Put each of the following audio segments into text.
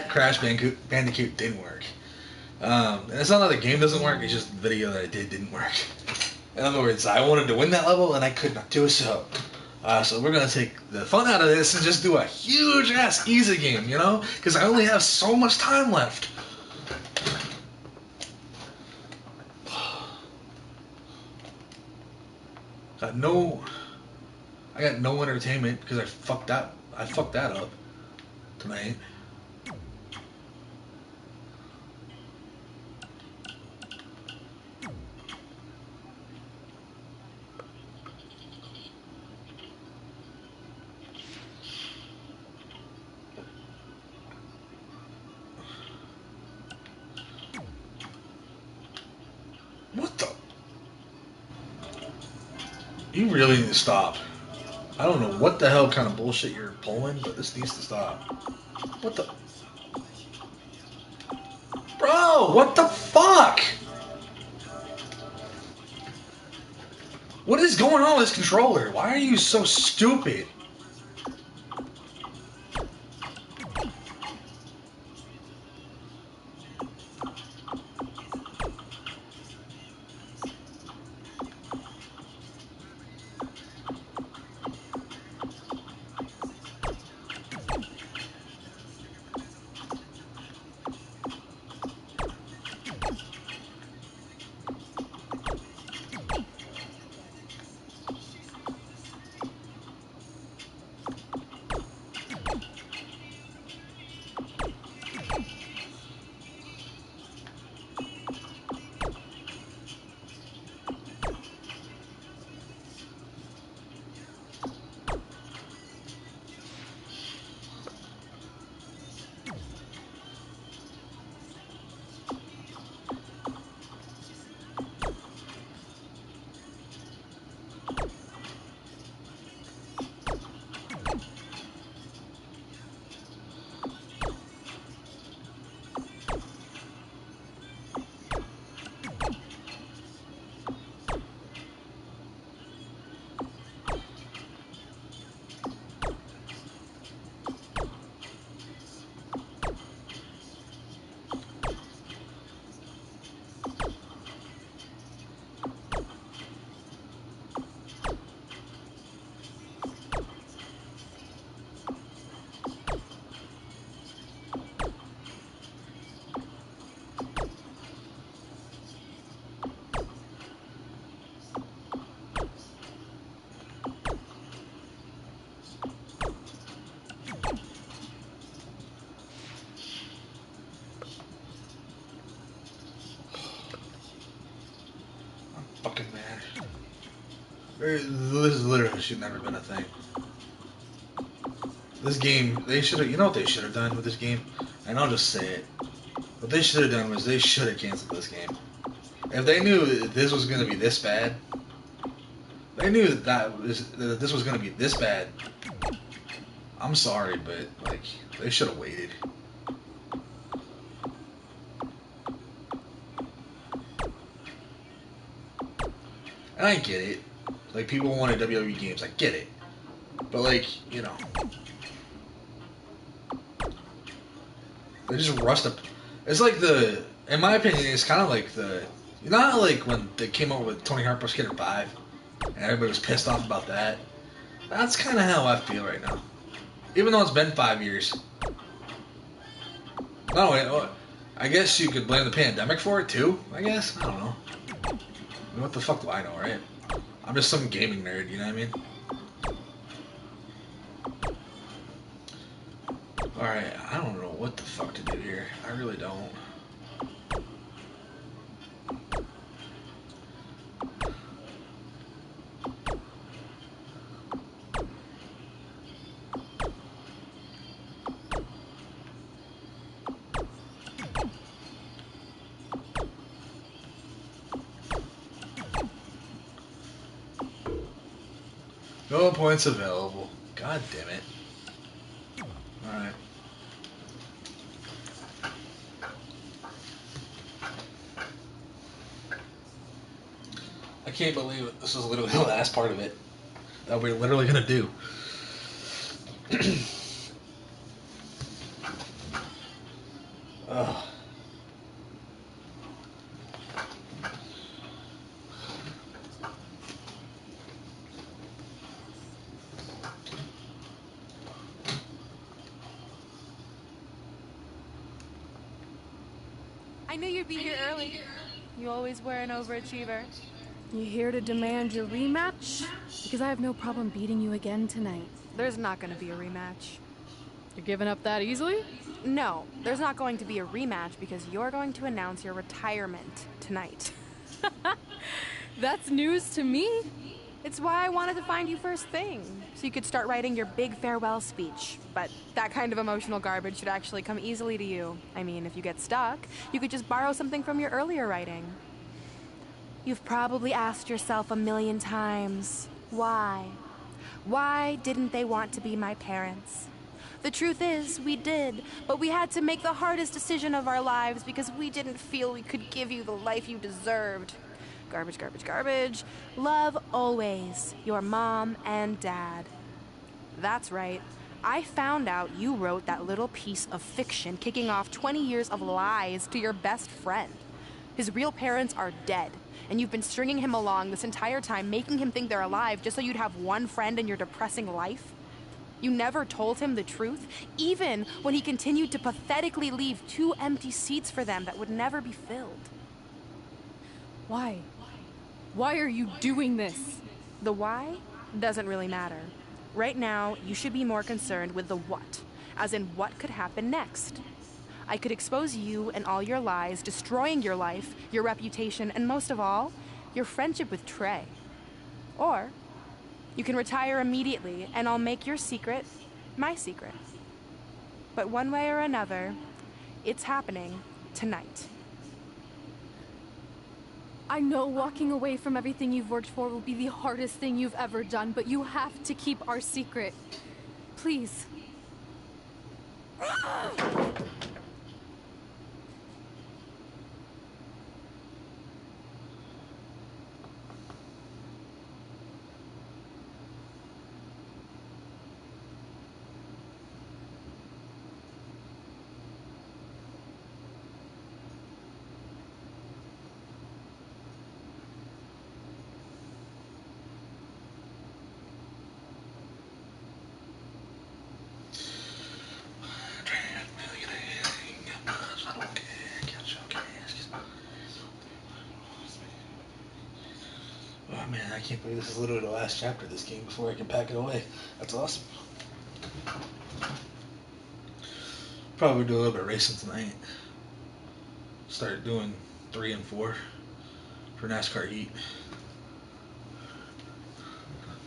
Crash Bandicoot didn't work. And it's not that the game doesn't work, it's just the video that I did didn't work. In other words, I wanted to win that level and I could not do so. So we're going to take the fun out of this and just do a huge-ass easy game, you know? Because I only have so much time left. I got no entertainment because I fucked that up tonight. What the? You really need to stop. I don't know what the hell kind of bullshit you're pulling, but this needs to stop. What the? Bro, what the fuck? What is going on with this controller? Why are you so stupid? Fucking man. This literally should never been a thing. This game, they should have, you know what they should have done with this game? And I'll just say it. What they should have done was they should have canceled this game. If they knew that this was going to be this bad, they knew that this was going to be this bad, I'm sorry, but, like, they should have waited. And I get it. Like, people wanted WWE games. I get it. But, like, you know. They just rushed up. It's like the... In my opinion, it's kind of like the... You know how, like, when they came out with Tony Hawk Pro Skater 5? And everybody was pissed off about that? That's kind of how I feel right now. Even though it's been 5 years. No, wait, I guess you could blame the pandemic for it, too, I guess? I don't know. I mean, what the fuck do I know, right? I'm just some gaming nerd, you know what I mean? Alright, I don't know what the fuck to do here. I really don't. No points available. God damn it. Alright. I can't believe it. This is literally the last part of it that we're literally gonna do. Ugh. I knew you'd be here early. You always were an overachiever. You here to demand your rematch? Because I have no problem beating you again tonight. There's not going to be a rematch. You're giving up that easily? No, there's not going to be a rematch because you're going to announce your retirement tonight. That's news to me. It's why I wanted to find you first thing, so you could start writing your big farewell speech. But that kind of emotional garbage should actually come easily to you. I mean, if you get stuck, you could just borrow something from your earlier writing. You've probably asked yourself a million times, why? Why didn't they want to be my parents? The truth is, we did, but we had to make the hardest decision of our lives because we didn't feel we could give you the life you deserved. Garbage, garbage, garbage. Love always, your mom and dad. That's right. I found out you wrote that little piece of fiction kicking off 20 years of lies to your best friend. His real parents are dead, and you've been stringing him along this entire time, making him think they're alive just so you'd have one friend in your depressing life. You never told him the truth, even when he continued to pathetically leave 2 empty seats for them that would never be filled. Why? Why are you doing this? The why doesn't really matter. Right now, you should be more concerned with the what, as in what could happen next. I could expose you and all your lies, destroying your life, your reputation, and most of all, your friendship with Trey. Or you can retire immediately, and I'll make your secret my secret. But one way or another, it's happening tonight. I know walking away from everything you've worked for will be the hardest thing you've ever done, but you have to keep our secret. Please. Oh man, I can't believe this is literally the last chapter of this game before I can pack it away. That's awesome. Probably do a little bit of racing tonight. Start doing 3 and 4 for NASCAR Heat.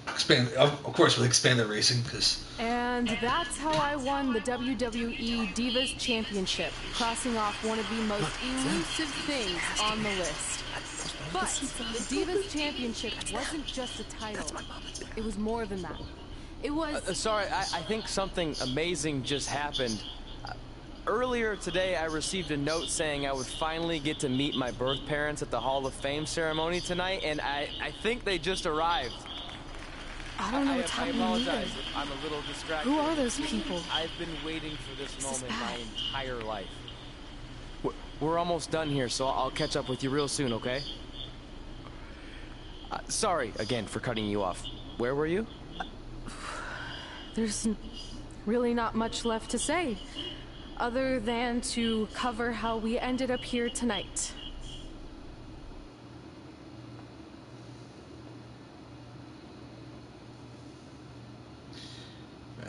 Expand, of course, with expanded racing, because. And that's how I won the WWE Divas Championship, crossing off one of the most elusive things on the list. But the Divas Championship wasn't just a title. It was more than that. It was... Sorry, I think something amazing just happened. Earlier today, I received a note saying I would finally get to meet my birth parents at the Hall of Fame ceremony tonight, and I think they just arrived. I don't know what's happening. I apologize if I'm a little distracted. Who are those people? I've been waiting for this moment my entire life. We're almost done here, so I'll catch up with you real soon, okay? Sorry again for cutting you off. Where were you? There's really not much left to say, other than to cover how we ended up here tonight.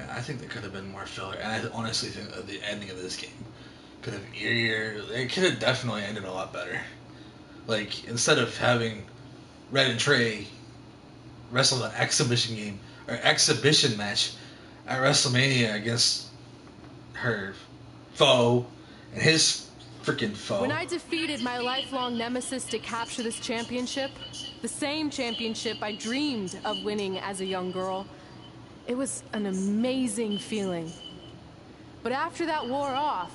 I think there could have been more filler, and I honestly think that the ending of this game could have it could have definitely ended a lot better. Like, instead of having Red and Trey wrestle an exhibition match at WrestleMania against her foe and his freaking foe. When I defeated my lifelong nemesis to capture this championship, the same championship I dreamed of winning as a young girl, it was an amazing feeling. But after that wore off,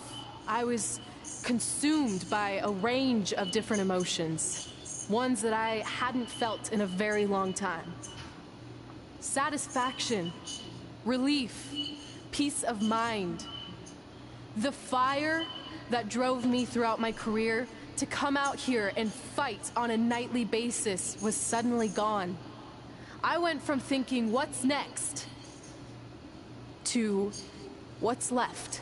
I was consumed by a range of different emotions, ones that I hadn't felt in a very long time. Satisfaction, relief, peace of mind. The fire that drove me throughout my career to come out here and fight on a nightly basis was suddenly gone. I went from thinking, what's next, to what's left.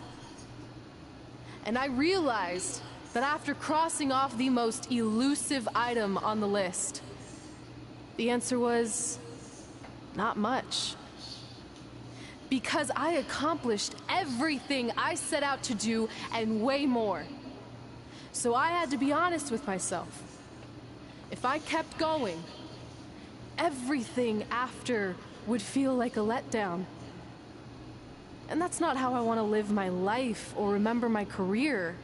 And I realized that after crossing off the most elusive item on the list, the answer was not much. Because I accomplished everything I set out to do and way more. So I had to be honest with myself. If I kept going, everything after would feel like a letdown. And that's not how I want to live my life or remember my career.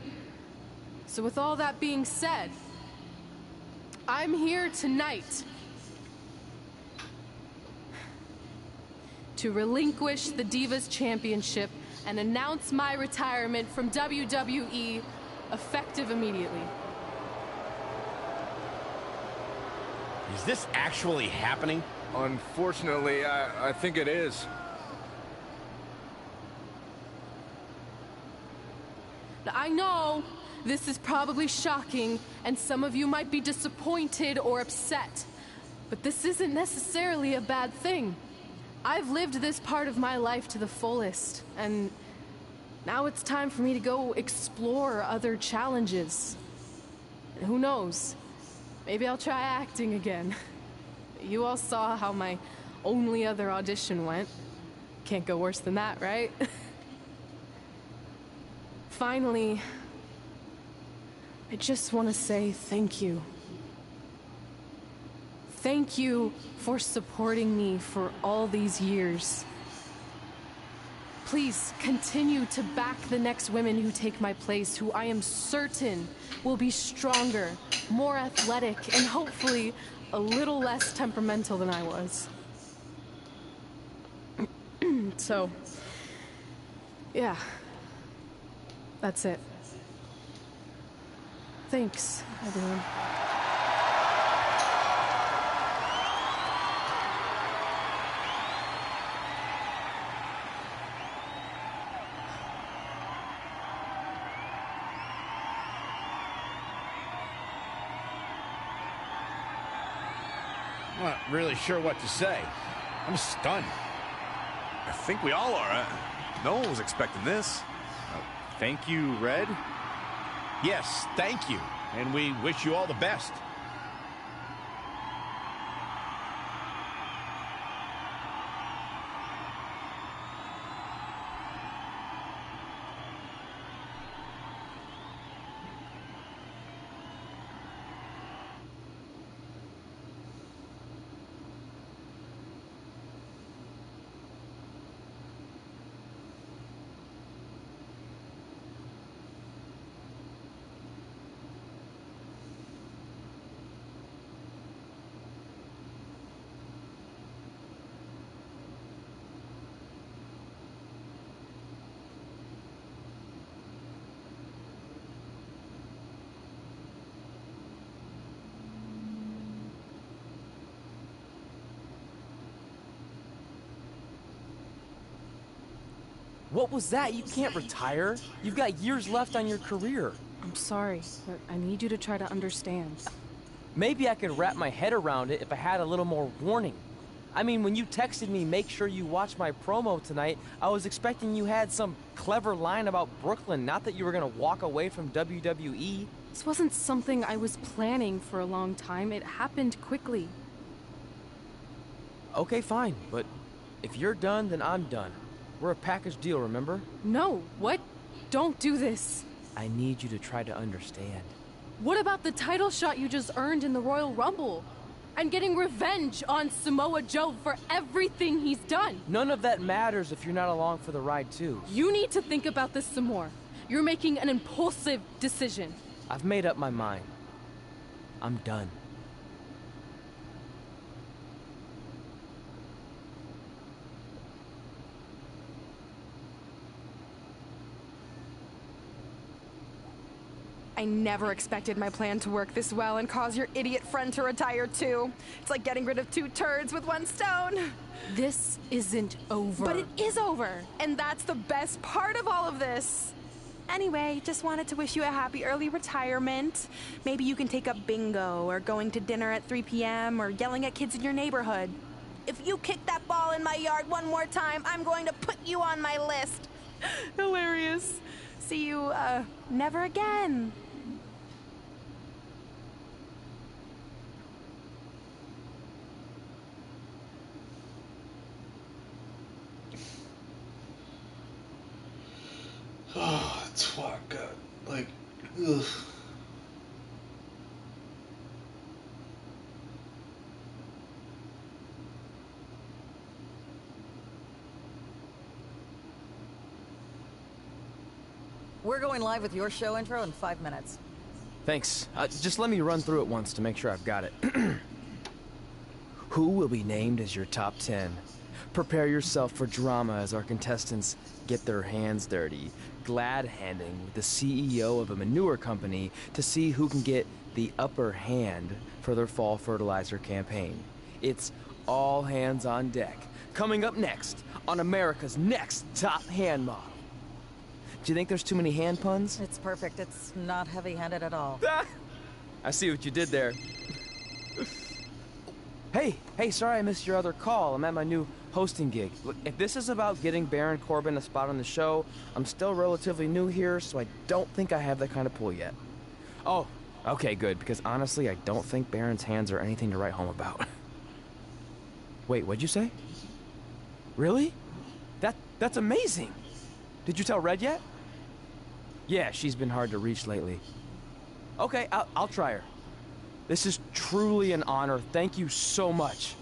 So with all that being said, I'm here tonight to relinquish the Divas Championship and announce my retirement from WWE, effective immediately. Is this actually happening? Unfortunately, I think it is. I know this is probably shocking, and some of you might be disappointed or upset, but this isn't necessarily a bad thing. I've lived this part of my life to the fullest, and now it's time for me to go explore other challenges. And who knows? Maybe I'll try acting again. You all saw how my only other audition went. Can't go worse than that, right? Finally, I just want to say thank you. Thank you for supporting me for all these years. Please continue to back the next women who take my place, who I am certain will be stronger, more athletic, and hopefully a little less temperamental than I was. So, yeah, that's it. Thanks, everyone. I'm not really sure what to say. I'm stunned. I think we all are. No one was expecting this. Thank you, Red. Yes, thank you. And we wish you all the best. What was that? You can't retire. You've got years left on your career. I'm sorry, but I need you to try to understand. Maybe I could wrap my head around it if I had a little more warning. I mean, when you texted me, make sure you watch my promo tonight, I was expecting you had some clever line about Brooklyn, not that you were gonna walk away from WWE. This wasn't something I was planning for a long time. It happened quickly. Okay, fine, but if you're done, then I'm done. We're a package deal, remember? No, what? Don't do this. I need you to try to understand. What about the title shot you just earned in the Royal Rumble? And getting revenge on Samoa Joe for everything he's done? None of that matters if you're not along for the ride, too. You need to think about this some more. You're making an impulsive decision. I've made up my mind. I'm done. I never expected my plan to work this well and cause your idiot friend to retire too. It's like getting rid of two turds with one stone. This isn't over. But it is over, and that's the best part of all of this. Anyway, just wanted to wish you a happy early retirement. Maybe you can take up bingo, or going to dinner at 3 p.m., or yelling at kids in your neighborhood. If you kick that ball in my yard one more time, I'm going to put you on my list. Hilarious. See you, never again. Oh, that's fuck God. Like, ugh. We're going live with your show intro in 5 minutes. Thanks. Just let me run through it once to make sure I've got it. Who will be named as your top 10? Prepare yourself for drama as our contestants get their hands dirty, glad-handing with the CEO of a manure company to see who can get the upper hand for their fall fertilizer campaign. It's all hands on deck. Coming up next on America's Next Top Hand Model. Do you think there's too many hand puns? It's perfect. It's not heavy-handed at all. I see what you did there. Hey, sorry I missed your other call. I'm at my new hosting gig. Look, if this is about getting Baron Corbin a spot on the show, I'm still relatively new here, so I don't think I have that kind of pull yet. Oh, okay, good, because honestly, I don't think Baron's hands are anything to write home about. Wait, what'd you say? Really? That's amazing! Did you tell Red yet? Yeah, she's been hard to reach lately. Okay, I'll try her. This is truly an honor. Thank you so much.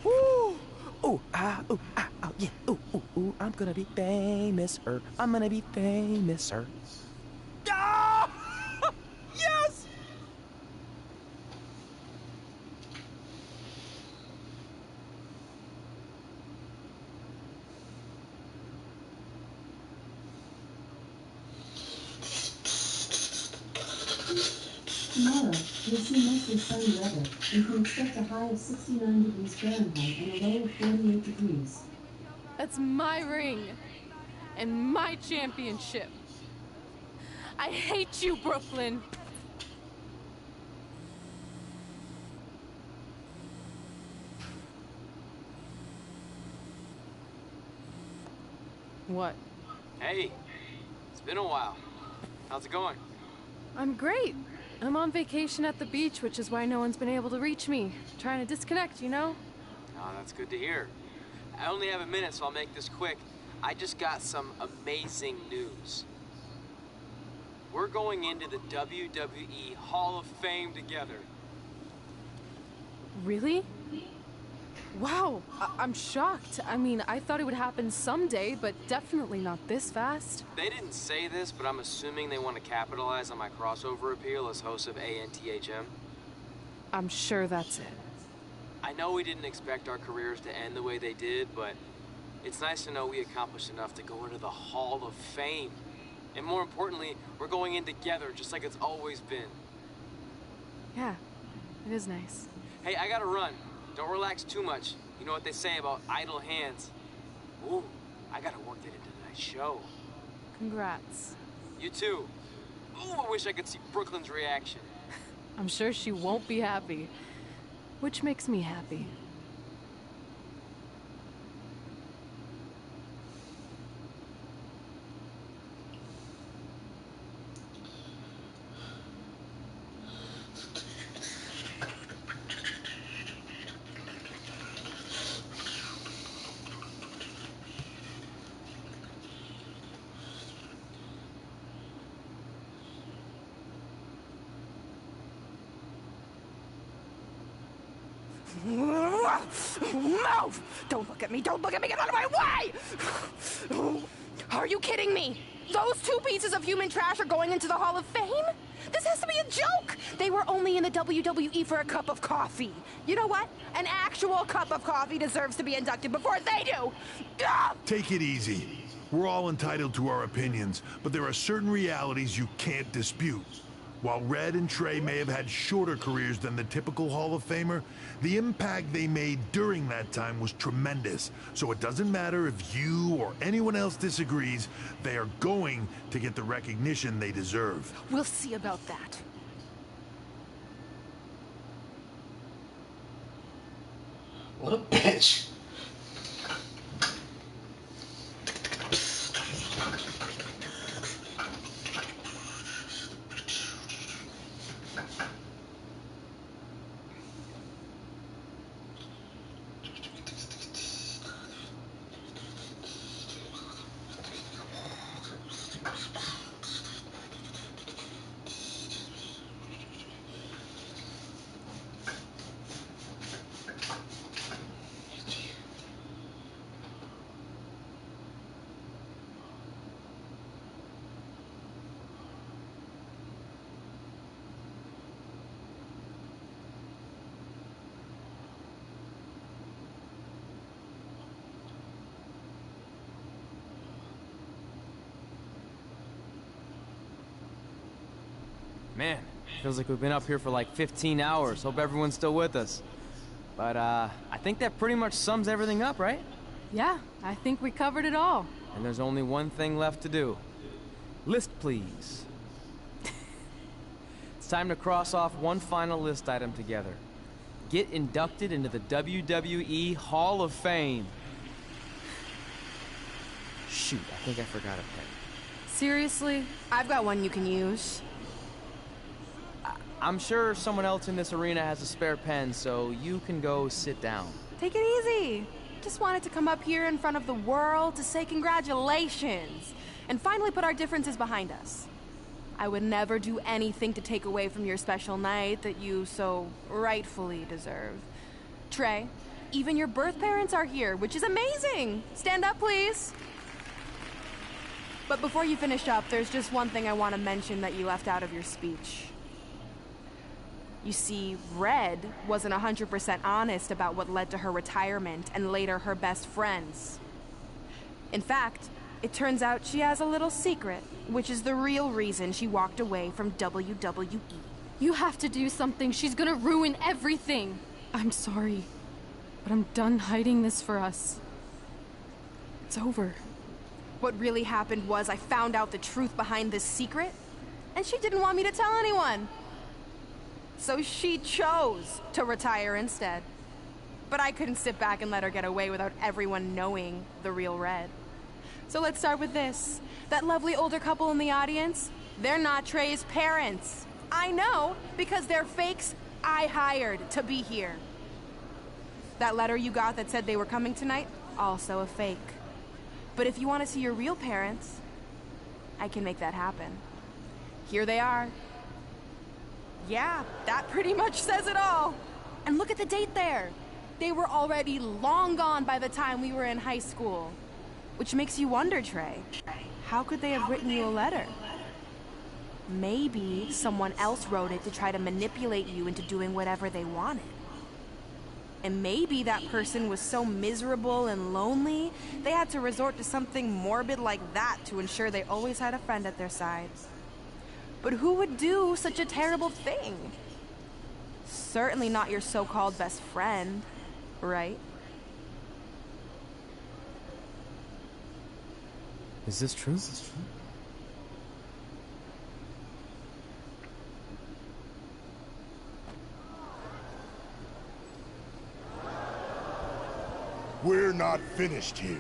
Woo! Ooh, ah, ooh, ah, oh, yeah. Ooh, ooh, ooh, I'm gonna be famous, I'm gonna be famous, Ah! Yes! Tomorrow, you'll see mostly sunny weather. You can expect a high of 69 degrees Fahrenheit and a low of 48 degrees. That's my ring. And my championship. I hate you, Brooklyn. What? Hey, it's been a while. How's it going? I'm great. I'm on vacation at the beach, which is why no one's been able to reach me. Trying to disconnect, you know? Oh, that's good to hear. I only have a minute, so I'll make this quick. I just got some amazing news. We're going into the WWE Hall of Fame together. Really? Wow, I'm shocked. I mean, I thought it would happen someday, but definitely not this fast. They didn't say this, but I'm assuming they want to capitalize on my crossover appeal as host of ANTHM. I'm sure that's it. I know we didn't expect our careers to end the way they did, but it's nice to know we accomplished enough to go into the Hall of Fame. And more importantly, we're going in together, just like it's always been. Yeah, it is nice. Hey, I gotta run. Don't relax too much. You know what they say about idle hands. Ooh, I gotta work that into tonight's show. Congrats. You too. Ooh, I wish I could see Brooklyn's reaction. I'm sure she won't be happy. Which makes me happy. Move! Don't look at me! Don't look at me! Get out of my way! Are you kidding me? Those two pieces of human trash are going into the Hall of Fame? This has to be a joke! They were only in the WWE for a cup of coffee. You know what? An actual cup of coffee deserves to be inducted before they do! Take it easy. We're all entitled to our opinions, but there are certain realities you can't dispute. While Red and Trey may have had shorter careers than the typical Hall of Famer, the impact they made during that time was tremendous. So it doesn't matter if you or anyone else disagrees, they are going to get the recognition they deserve. We'll see about that. What a bitch. Man, feels like we've been up here for like 15 hours. Hope everyone's still with us. But, I think that pretty much sums everything up, right? Yeah, I think we covered it all. And there's only one thing left to do. List, please. It's time to cross off one final list item together. Get inducted into the WWE Hall of Fame. Shoot, I think I forgot a pen. Seriously? I've got one you can use. I'm sure someone else in this arena has a spare pen, so you can go sit down. Take it easy. Just wanted to come up here in front of the world to say congratulations and finally put our differences behind us. I would never do anything to take away from your special night that you so rightfully deserve. Trey, even your birth parents are here, which is amazing. Stand up, please. But before you finish up, there's just one thing I want to mention that you left out of your speech. You see, Red wasn't 100% honest about what led to her retirement and later her best friends. In fact, it turns out she has a little secret, which is the real reason she walked away from WWE. You have to do something. She's gonna ruin everything. I'm sorry, but I'm done hiding this for us. It's over. What really happened was I found out the truth behind this secret, and she didn't want me to tell anyone. So she chose to retire instead. But I couldn't sit back and let her get away without everyone knowing the real Red. So let's start with this. That lovely older couple in the audience, they're not Trey's parents. I know, because they're fakes I hired to be here. That letter you got that said they were coming tonight, also a fake. But if you want to see your real parents, I can make that happen. Here they are. Yeah, that pretty much says it all. And look at the date there. They were already long gone by the time we were in high school. Which makes you wonder, Trey, how could they have written you a letter? Maybe someone else wrote it to try to manipulate you into doing whatever they wanted. And maybe that person was so miserable and lonely, they had to resort to something morbid like that to ensure they always had a friend at their sides. But who would do such a terrible thing? Certainly not your so-called best friend, right? Is this true? We're not finished here.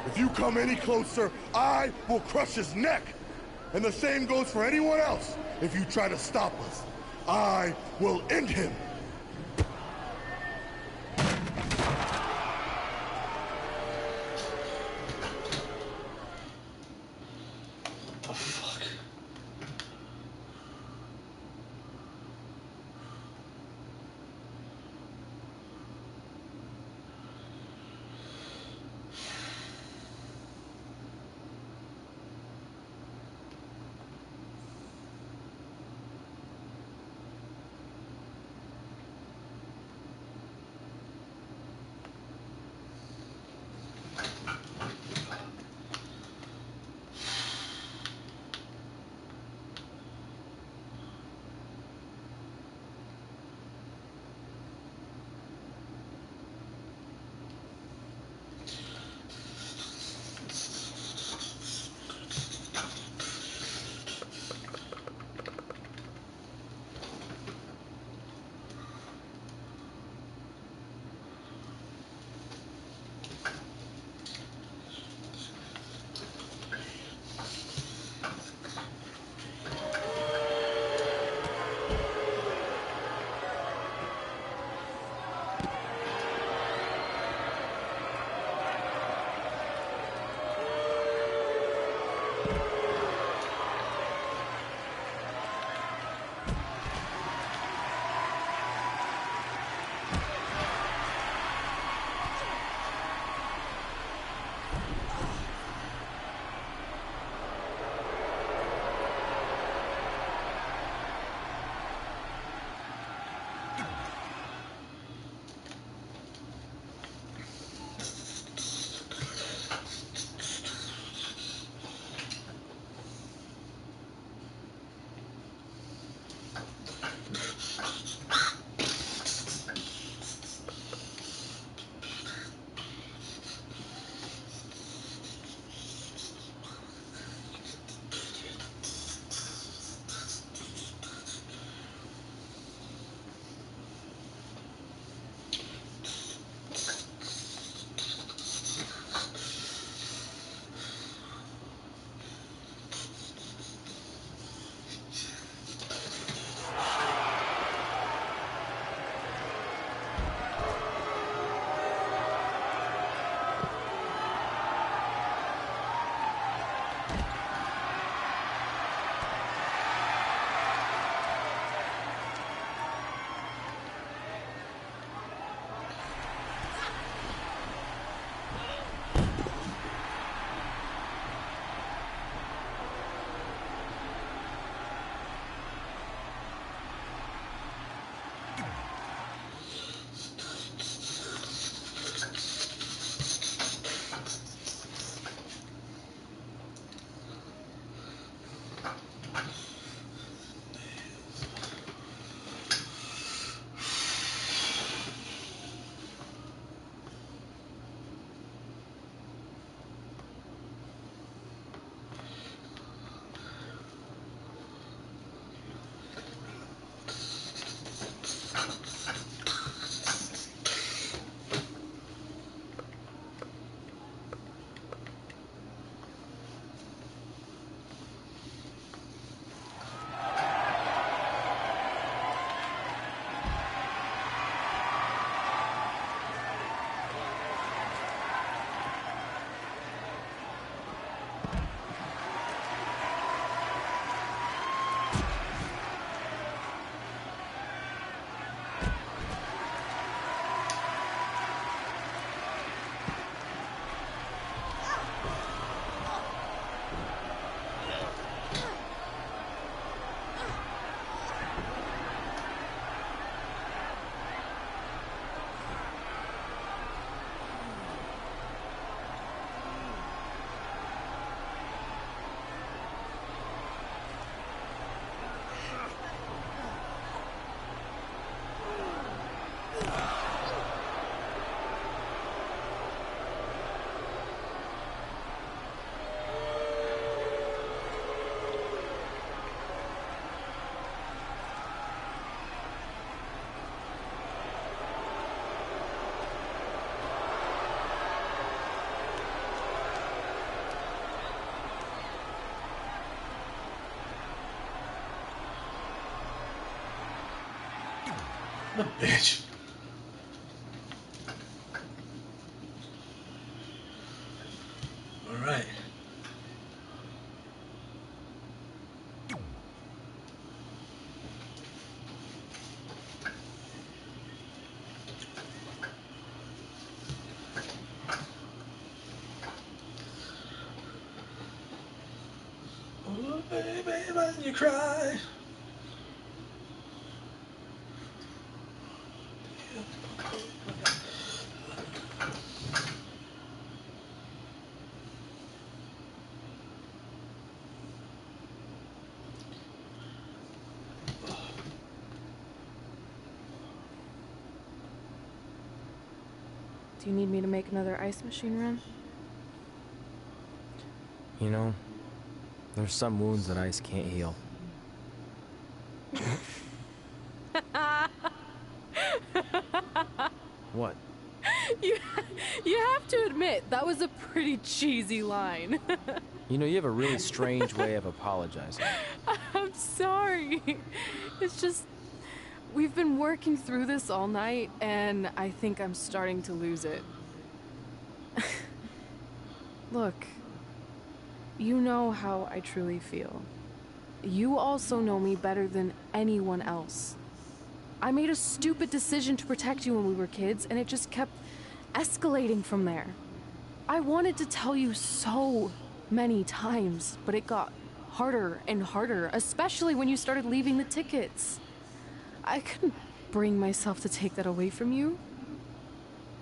If you come any closer, I will crush his neck. And the same goes for anyone else. If you try to stop us, I will end him. What the fuck? What a bitch. Alright. Oh, baby, when you cry. Do you need me to make another ice machine run? You know, there's some wounds that ice can't heal. What? You have to admit, that was a pretty cheesy line. You know, you have a really strange way of apologizing. I'm sorry. It's just, we've been working through this all night, and I think I'm starting to lose it. Look, you know how I truly feel. You also know me better than anyone else. I made a stupid decision to protect you when we were kids, and it just kept escalating from there. I wanted to tell you so many times, but it got harder and harder, especially when you started leaving the tickets. I couldn't bring myself to take that away from you.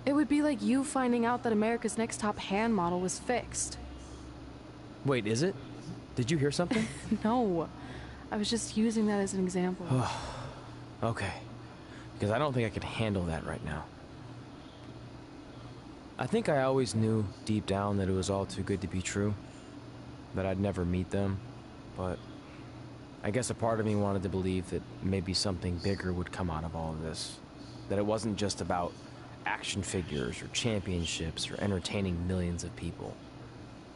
It would be like you finding out that America's Next Top Hand model was fixed. Wait, is it? Did you hear something? No, I was just using that as an example. Okay, because I don't think I could handle that right now. I think I always knew deep down that it was all too good to be true, that I'd never meet them, but I guess a part of me wanted to believe that maybe something bigger would come out of all of this, that it wasn't just about action figures or championships or entertaining millions of people,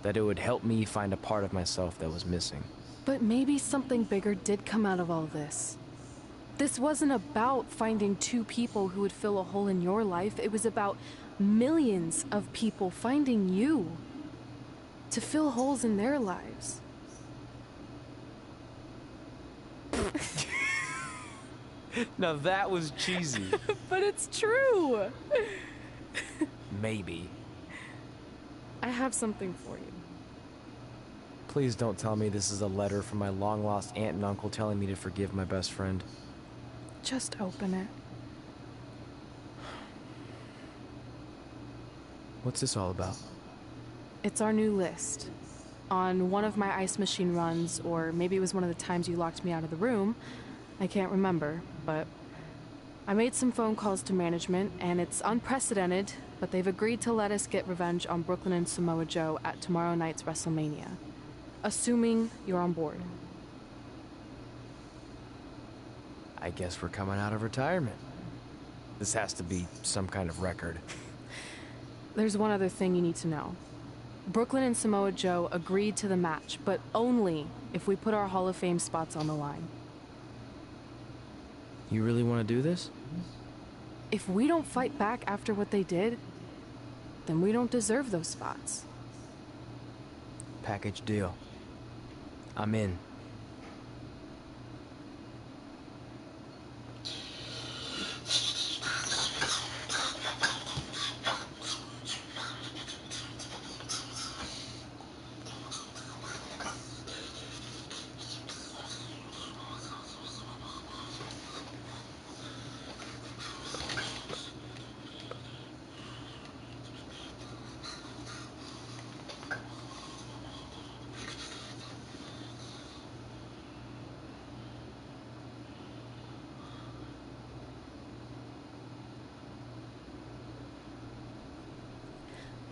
that it would help me find a part of myself that was missing. But maybe something bigger did come out of all this. This wasn't about finding two people who would fill a hole in your life. It was about millions of people finding you to fill holes in their lives. Now that was cheesy. But it's true. Maybe. I have something for you. Please don't tell me this is a letter from my long-lost aunt and uncle telling me to forgive my best friend. Just open it. What's this all about? It's our new list. On one of my ice machine runs, or maybe it was one of the times you locked me out of the room, I can't remember, but I made some phone calls to management, and it's unprecedented, but they've agreed to let us get revenge on Brooklyn and Samoa Joe at tomorrow night's WrestleMania. Assuming you're on board. I guess we're coming out of retirement. This has to be some kind of record. There's one other thing you need to know. Brooklyn and Samoa Joe agreed to the match, but only if we put our Hall of Fame spots on the line. You really want to do this? If we don't fight back after what they did, then we don't deserve those spots. Package deal. I'm in.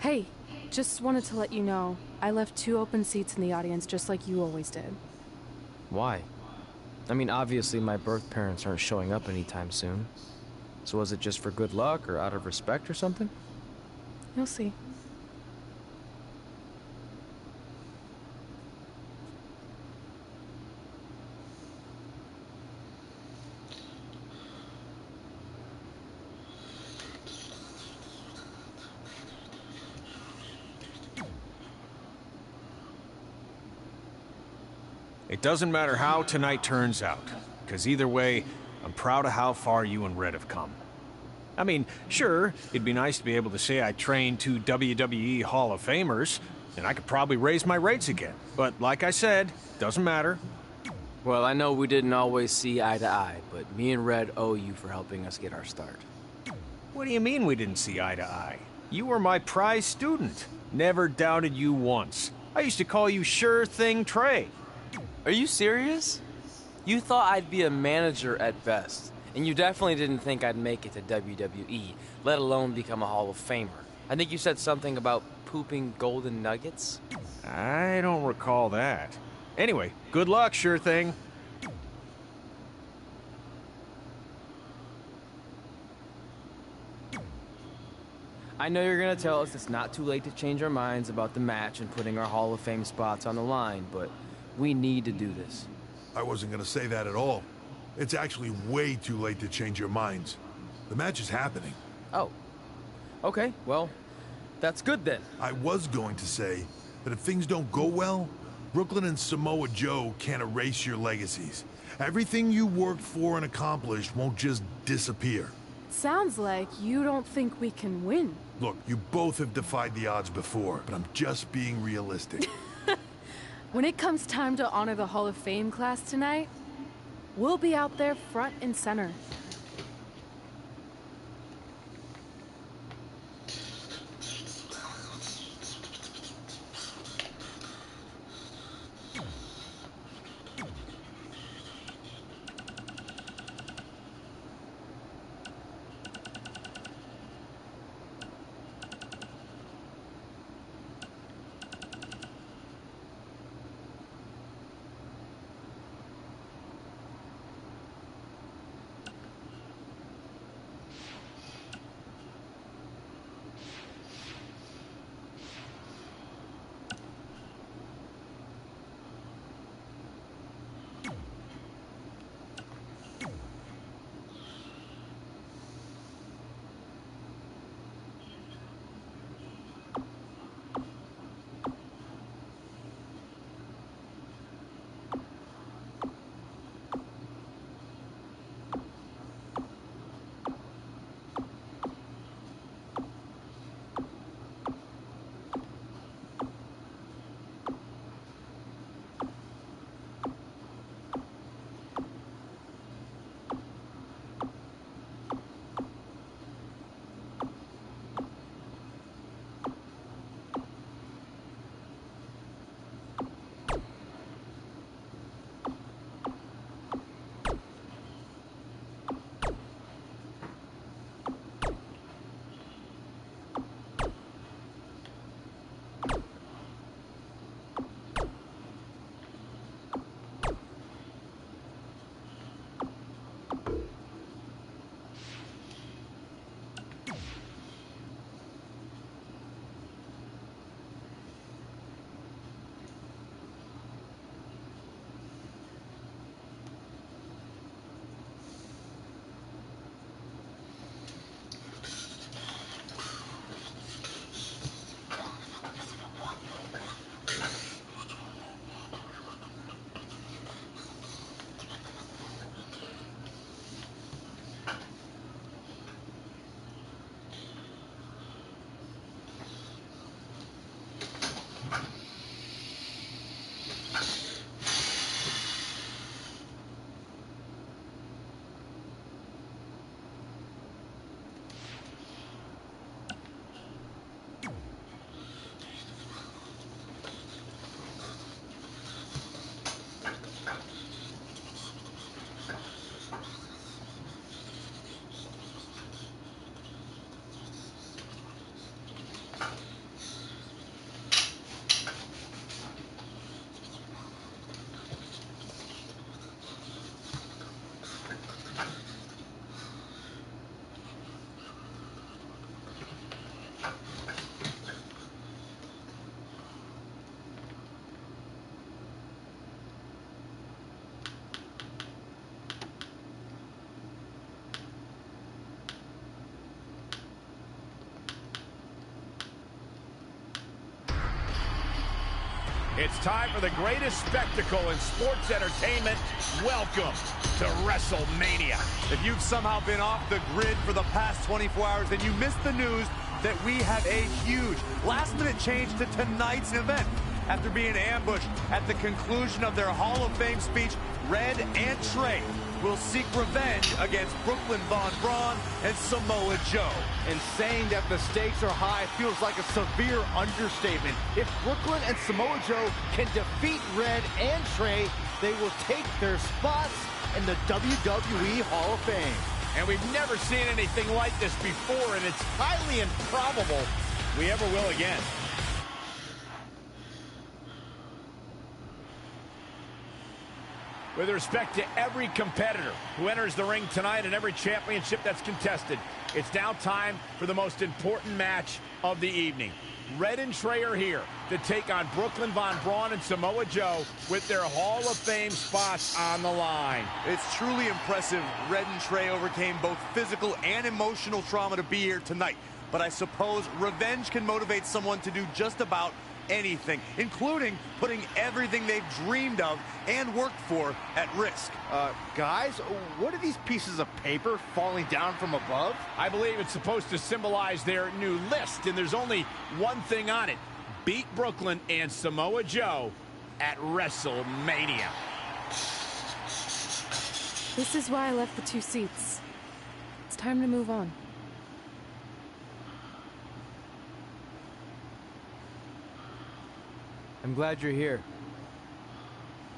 Hey, just wanted to let you know, I left 2 open seats in the audience just like you always did. Why? I mean, obviously my birth parents aren't showing up anytime soon. So was it just for good luck or out of respect or something? You'll see. It doesn't matter how tonight turns out, because either way, I'm proud of how far you and Red have come. I mean, sure, it'd be nice to be able to say I trained 2 WWE Hall of Famers, and I could probably raise my rates again. But like I said, doesn't matter. Well, I know we didn't always see eye to eye, but me and Red owe you for helping us get our start. What do you mean we didn't see eye to eye? You were my prize student. Never doubted you once. I used to call you Sure Thing Trey. Are you serious? You thought I'd be a manager at best, and you definitely didn't think I'd make it to WWE, let alone become a Hall of Famer. I think you said something about pooping golden nuggets? I don't recall that. Anyway, good luck, Sure Thing. I know you're gonna tell us it's not too late to change our minds about the match and putting our Hall of Fame spots on the line, but we need to do this. I wasn't gonna say that at all. It's actually way too late to change your minds. The match is happening. Oh. Okay, well, that's good then. I was going to say that if things don't go well, Brooklyn and Samoa Joe can't erase your legacies. Everything you worked for and accomplished won't just disappear. Sounds like you don't think we can win. Look, you both have defied the odds before, but I'm just being realistic. When it comes time to honor the Hall of Fame class tonight, we'll be out there front and center. It's time for the greatest spectacle in sports entertainment. Welcome to WrestleMania. If you've somehow been off the grid for the past 24 hours, then you missed the news that we have a huge last-minute change to tonight's event. After being ambushed at the conclusion of their Hall of Fame speech, Red and Trey will seek revenge against Brooklyn Von Braun and Samoa Joe. And saying that the stakes are high feels like a severe understatement. If Brooklyn and Samoa Joe can defeat Red and Trey, they will take their spots in the WWE Hall of Fame. And we've never seen anything like this before, and it's highly improbable we ever will again. With respect to every competitor who enters the ring tonight and every championship that's contested, it's now time for the most important match of the evening. Red and Trey are here to take on Brooklyn Von Braun and Samoa Joe with their Hall of Fame spots on the line. It's truly impressive Red and Trey overcame both physical and emotional trauma to be here tonight. But I suppose revenge can motivate someone to do just about anything, including putting everything they've dreamed of and worked for at risk. Guys, what are these pieces of paper falling down from above? I believe it's supposed to symbolize their new list, and there's only one thing on it. Beat Brooklyn and Samoa Joe at WrestleMania. This is why I left the 2 seats. It's time to move on. I'm glad you're here.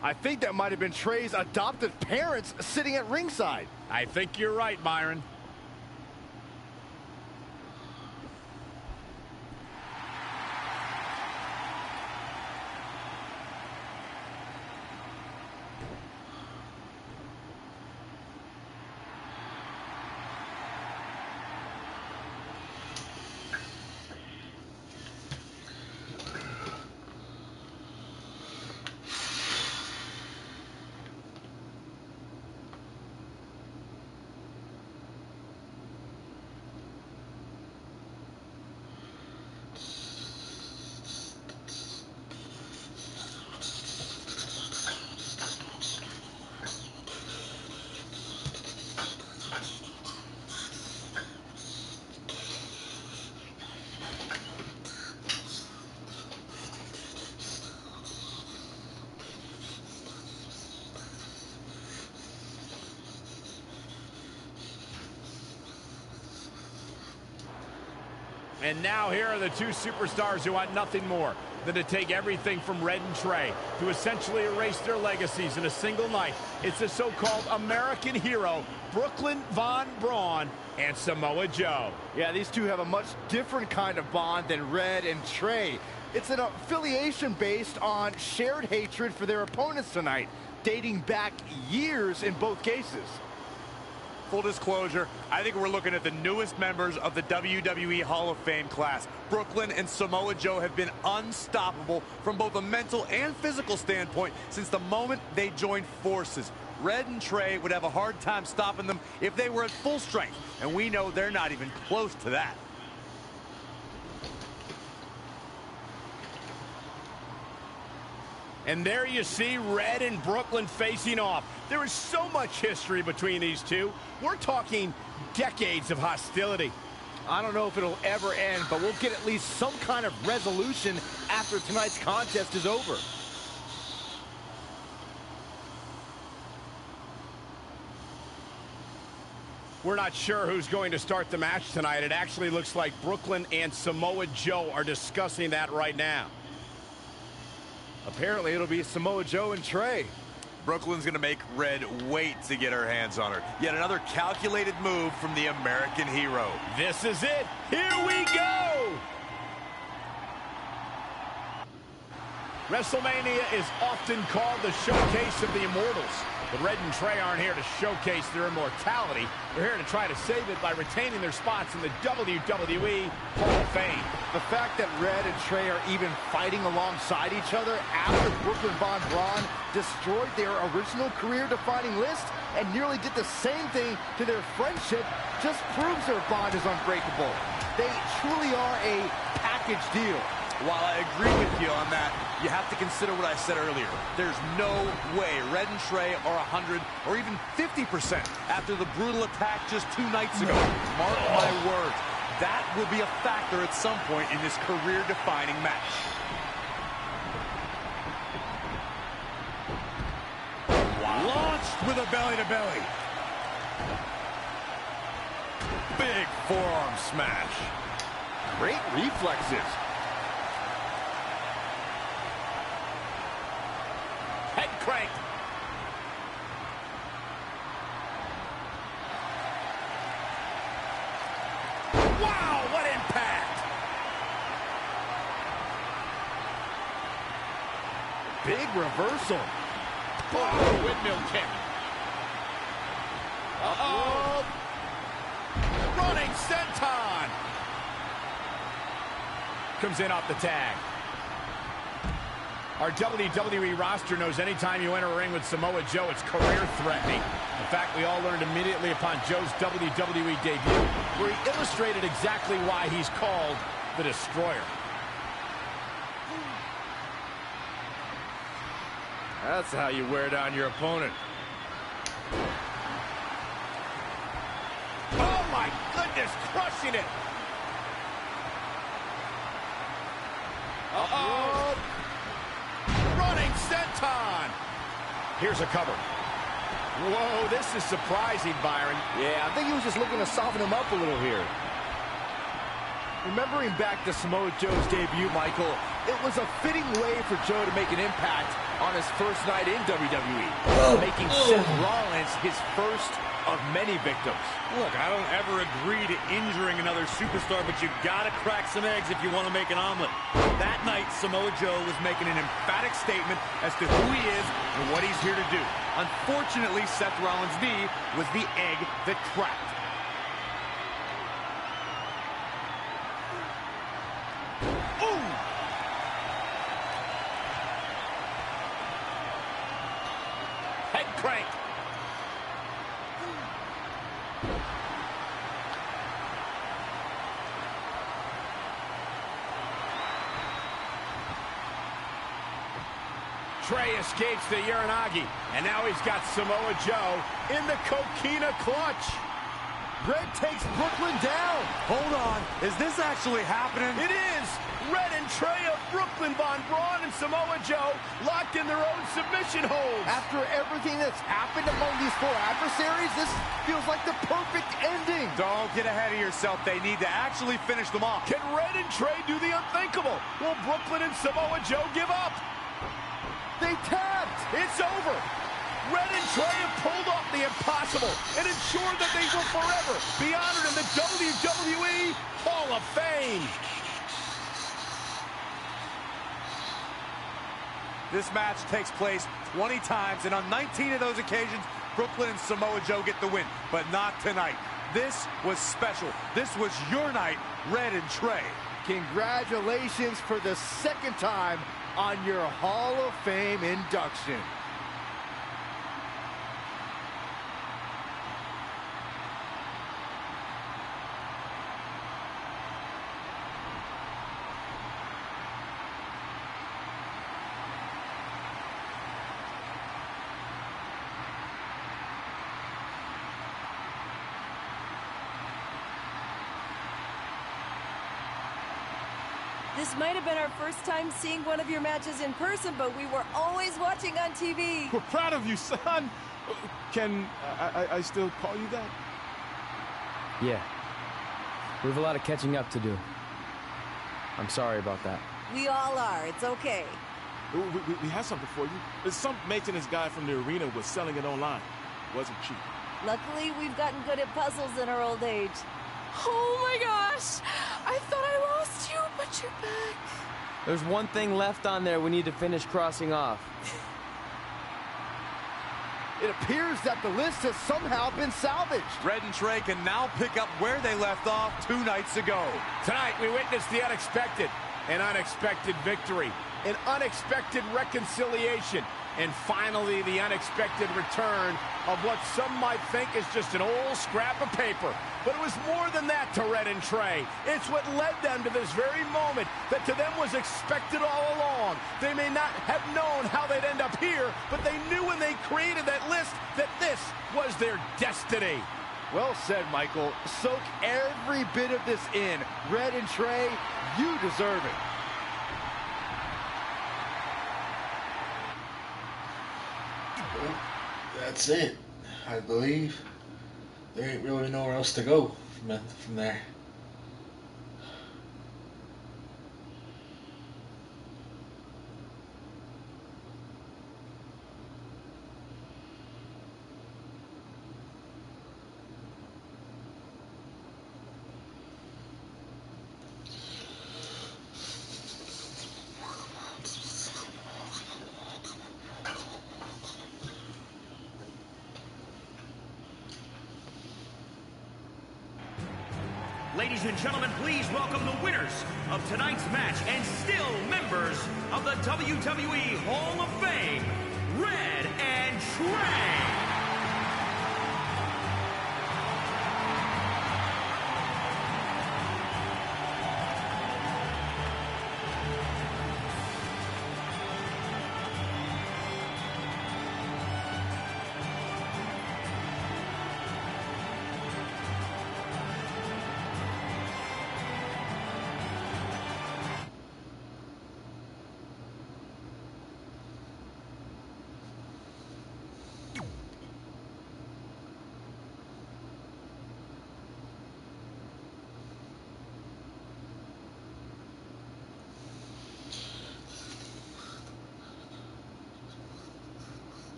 I think that might have been Trey's adoptive parents sitting at ringside. I think you're right, Byron. And now here are the 2 superstars who want nothing more than to take everything from Red and Trey to essentially erase their legacies in a single night. It's the so-called American hero, Brooklyn Von Braun and Samoa Joe. Yeah, these two have a much different kind of bond than Red and Trey. It's an affiliation based on shared hatred for their opponents tonight, dating back years in both cases. Full disclosure, I think we're looking at the newest members of the WWE Hall of Fame class. Brooklyn and Samoa Joe have been unstoppable from both a mental and physical standpoint since the moment they joined forces. Red and Trey would have a hard time stopping them if they were at full strength, and we know they're not even close to that. And there you see Red and Brooklyn facing off. There is so much history between these two. We're talking decades of hostility. I don't know if it'll ever end, but we'll get at least some kind of resolution after tonight's contest is over. We're not sure who's going to start the match tonight. It actually looks like Brooklyn and Samoa Joe are discussing that right now. Apparently, it'll be Samoa Joe and Trey. Brooklyn's going to make Red wait to get her hands on her. Yet another calculated move from the American hero. This is it. Here we go. WrestleMania is often called the showcase of the immortals. But Red and Trey aren't here to showcase their immortality. They're here to try to save it by retaining their spots in the WWE Hall of Fame. The fact that Red and Trey are even fighting alongside each other after Brooklyn Von Braun destroyed their original career-defining list and nearly did the same thing to their friendship just proves their bond is unbreakable. They truly are a package deal. While I agree with you on that, you have to consider what I said earlier. There's no way Red and Trey are 100 or even 50% after the brutal attack just 2 nights ago. Mark my words, that will be a factor at some point in this career-defining match. Wow. Launched with a belly-to-belly. Big forearm smash. Great reflexes. Head crank. Wow, what impact! Big reversal. Oh, windmill kick. Uh-oh. Running senton. Comes in off the tag. Our WWE roster knows anytime you enter a ring with Samoa Joe, it's career-threatening. In fact, we all learned immediately upon Joe's WWE debut, where he illustrated exactly why he's called the Destroyer. That's how you wear down your opponent. Oh, my goodness, crushing it. Uh-oh. Running senton. Here's a cover. Whoa, this is surprising, Byron. Yeah, I think he was just looking to soften him up a little here. Remembering back to Samoa Joe's debut, Michael, it was a fitting way for Joe to make an impact on his first night in WWE, making Seth Rollins his first of many victims. Look, I don't ever agree to injuring another superstar, but you gotta crack some eggs if you want to make an omelet. That night, Samoa Joe was making an emphatic statement as to who he is and what he's here to do. Unfortunately, Seth Rollins' knee was the egg that cracked. Ooh! Head crank. Trey escapes the Uranagi, and now he's got Samoa Joe in the coquina clutch. Red takes Brooklyn down. Hold on, is this actually happening? It is! Red and Trey of Brooklyn, Von Braun and Samoa Joe locked in their own submission holds. After everything that's happened among these 4 adversaries, this feels like the perfect ending. Don't get ahead of yourself. They need to actually finish them off. Can Red and Trey do the unthinkable? Will Brooklyn and Samoa Joe give up? They tapped. It's over. Red and Trey have pulled off the impossible and ensured that they will forever be honored in the WWE Hall of Fame. This match takes place 20 times, and on 19 of those occasions, Brooklyn and Samoa Joe get the win, but not tonight. This was special. This was your night, Red and Trey. Congratulations for the 2nd time on your Hall of Fame induction. This might have been our first time seeing one of your matches in person, but we were always watching on TV. We're proud of you, son. Can I still call you that? Yeah. We have a lot of catching up to do. I'm sorry about that. We all are. It's okay. We have something for you. Some maintenance guy from the arena was selling it online. It wasn't cheap. Luckily, we've gotten good at puzzles in our old age. Oh my gosh! I thought I lost you, but you're back. There's one thing left on there we need to finish crossing off. It appears that the list has somehow been salvaged. Red and Trey can now pick up where they left off 2 nights ago. Tonight, we witnessed the unexpected, an unexpected victory, an unexpected reconciliation, And finally, the unexpected return of what some might think is just an old scrap of paper. But it was more than that to Red and Trey. It's what led them to this very moment that to them was expected all along. They may not have known how they'd end up here, but they knew when they created that list that this was their destiny. Well said, Michael. Soak every bit of this in. Red and Trey, you deserve it. That's it. I believe there ain't really nowhere else to go from there. Ladies and gentlemen, please welcome the winners of tonight's match and still members of the WWE Hall of Fame, Red and Trey.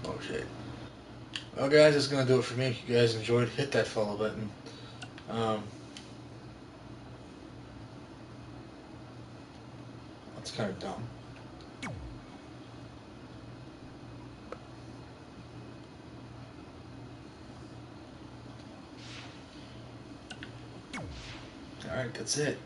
Oh shit. Well guys, that's gonna do it for me. If you guys enjoyed, hit that follow button. That's kind of dumb. Alright, that's it.